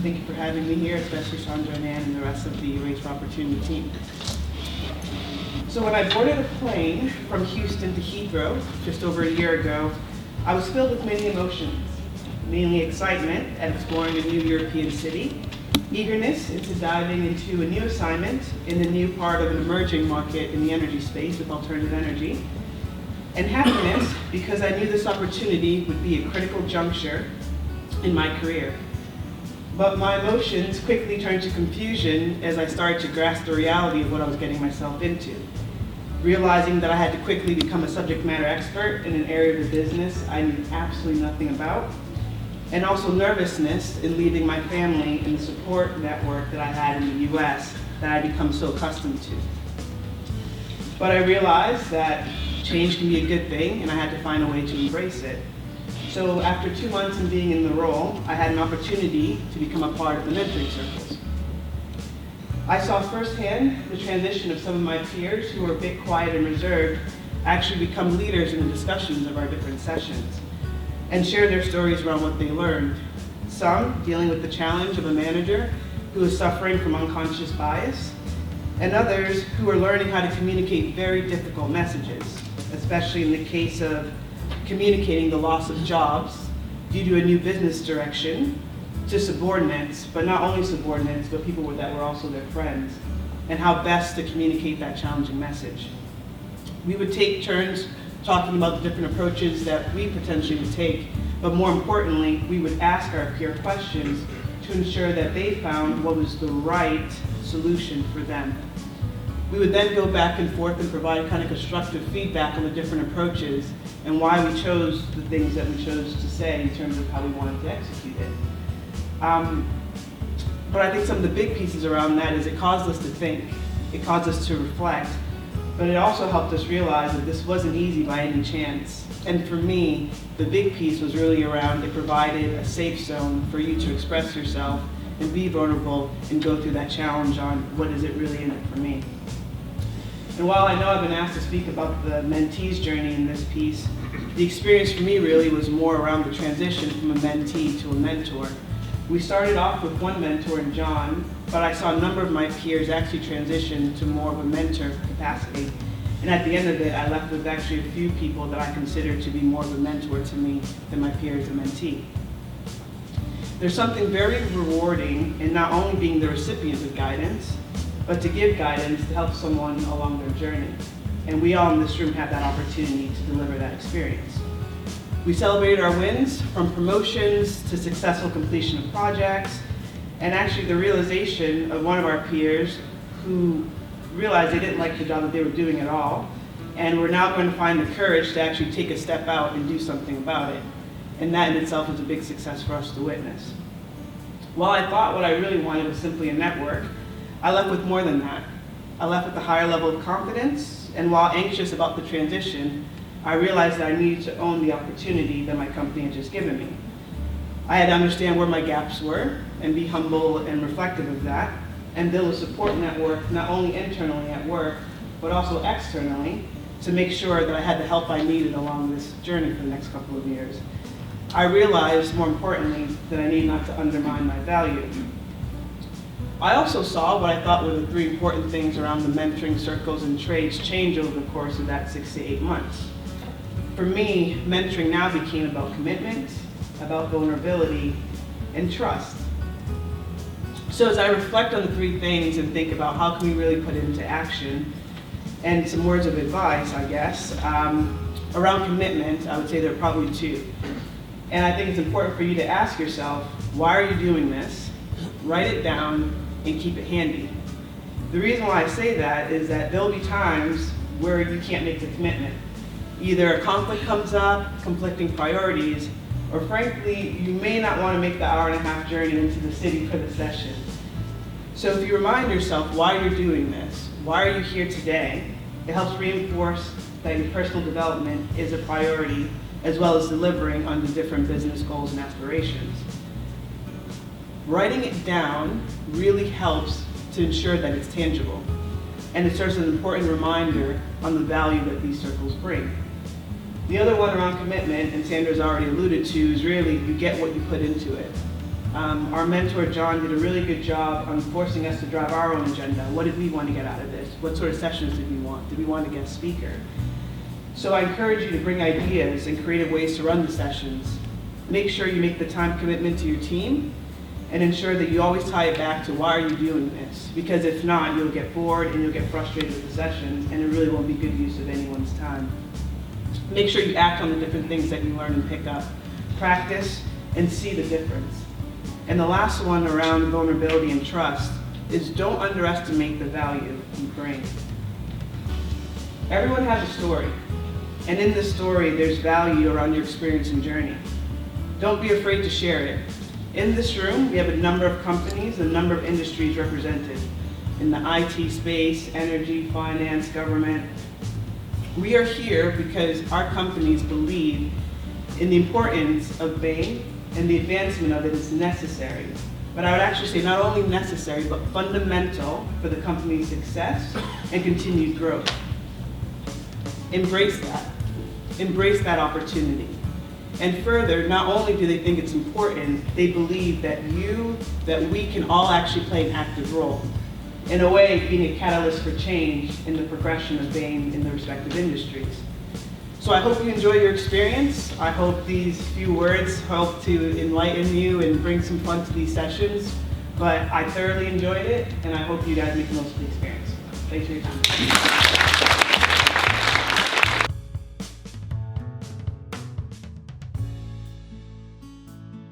Thank you for having me here, especially Sandra and Ann and the rest of the Race for Opportunity team. So when I boarded a plane from Houston to Heathrow just over a year ago, I was filled with many emotions, mainly excitement at exploring a new European city, eagerness into diving into a new assignment in the new part of an emerging market in the energy space with alternative energy, and happiness because I knew this opportunity would be a critical juncture in my career. But my emotions quickly turned to confusion as I started to grasp the reality of what I was getting myself into. Realizing that I had to quickly become a subject matter expert in an area of the business I knew absolutely nothing about, and also nervousness in leaving my family and the support network that I had in the US that I'd become so accustomed to. But I realized that change can be a good thing, and I had to find a way to embrace it. So after 2 months in being in the role, I had an opportunity to become a part of the mentoring circles. I saw firsthand the transition of some of my peers who were a bit quiet and reserved actually become leaders in the discussions of our different sessions and share their stories around what they learned. Some dealing with the challenge of a manager who is suffering from unconscious bias, and others who are learning how to communicate very difficult messages, especially in the case of communicating the loss of jobs due to a new business direction to subordinates, but not only subordinates, but people that were also their friends, and how best to communicate that challenging message. We would take turns talking about the different approaches that we potentially would take, but more importantly, we would ask our peer questions to ensure that they found what was the right solution for them. We would then go back and forth and provide kind of constructive feedback on the different approaches and why we chose the things that we chose to say in terms of how we wanted to execute it. But I think some of the big pieces around that is it caused us to think, it caused us to reflect, but it also helped us realize that this wasn't easy by any chance. And for me, the big piece was really around it provided a safe zone for you to express yourself and be vulnerable and go through that challenge on what is it really in it for me. And while I know I've been asked to speak about the mentee's journey in this piece, the experience for me really was more around the transition from a mentee to a mentor. We started off with one mentor in John, but I saw a number of my peers actually transition to more of a mentor capacity. And at the end of it, I left with actually a few people that I consider to be more of a mentor to me than my peers and mentee. There's something very rewarding in not only being the recipient of guidance, but to give guidance to help someone along their journey. And we all in this room have that opportunity to deliver that experience. We celebrated our wins, from promotions to successful completion of projects, and actually the realization of one of our peers who realized they didn't like the job that they were doing at all, and were now going to find the courage to actually take a step out and do something about it. And that in itself was a big success for us to witness. While I thought what I really wanted was simply a network, I left with more than that. I left with a higher level of confidence, and while anxious about the transition, I realized that I needed to own the opportunity that my company had just given me. I had to understand where my gaps were and be humble and reflective of that, and build a support network not only internally at work, but also externally to make sure that I had the help I needed along this journey for the next couple of years. I realized, more importantly, that I needed not to undermine my value. I also saw what I thought were the 3 important things around the mentoring circles and trades change over the course of that 6 to 8 months. For me, mentoring now became about commitment, about vulnerability, and trust. So as I reflect on the 3 things and think about how can we really put it into action, and some words of advice, I guess, around commitment, I would say there are probably 2. And I think it's important for you to ask yourself, why are you doing this? Write it down and keep it handy. The reason why I say that is that there'll be times where you can't make the commitment. Either a conflict comes up, conflicting priorities, or frankly, you may not want to make the hour-and-a-half journey into the city for the session. So if you remind yourself why you're doing this, why are you here today, it helps reinforce that your personal development is a priority, as well as delivering on the different business goals and aspirations. Writing it down really helps to ensure that it's tangible, and it serves as an important reminder on the value that these circles bring. The other one around commitment, and Sandra's already alluded to, is really you get what you put into it. Our mentor, John, did a really good job on forcing us to drive our own agenda. What did we want to get out of this? What sort of sessions did we want? Did we want a guest speaker? So I encourage you to bring ideas and creative ways to run the sessions. Make sure you make the time commitment to your team and ensure that you always tie it back to why are you doing this? Because if not, you'll get bored and you'll get frustrated with the sessions, and it really won't be good use of anyone's time. Make sure you act on the different things that you learn and pick up. Practice and see the difference. And the last one around vulnerability and trust is don't underestimate the value you bring. Everyone has a story, and in this story there's value around your experience and journey. Don't be afraid to share it. In this room, we have a number of companies, a number of industries represented in the IT space, energy, finance, government. We are here because our companies believe in the importance of BAME, and the advancement of it is necessary. But I would actually say not only necessary, but fundamental for the company's success and continued growth. Embrace that. Embrace that opportunity. And further, not only do they think it's important, they believe that we can all actually play an active role. In a way, being a catalyst for change in the progression of BAME in the respective industries. So I hope you enjoy your experience. I hope these few words help to enlighten you and bring some fun to these sessions. But I thoroughly enjoyed it, and I hope you guys make the most of the experience. Thanks for your time.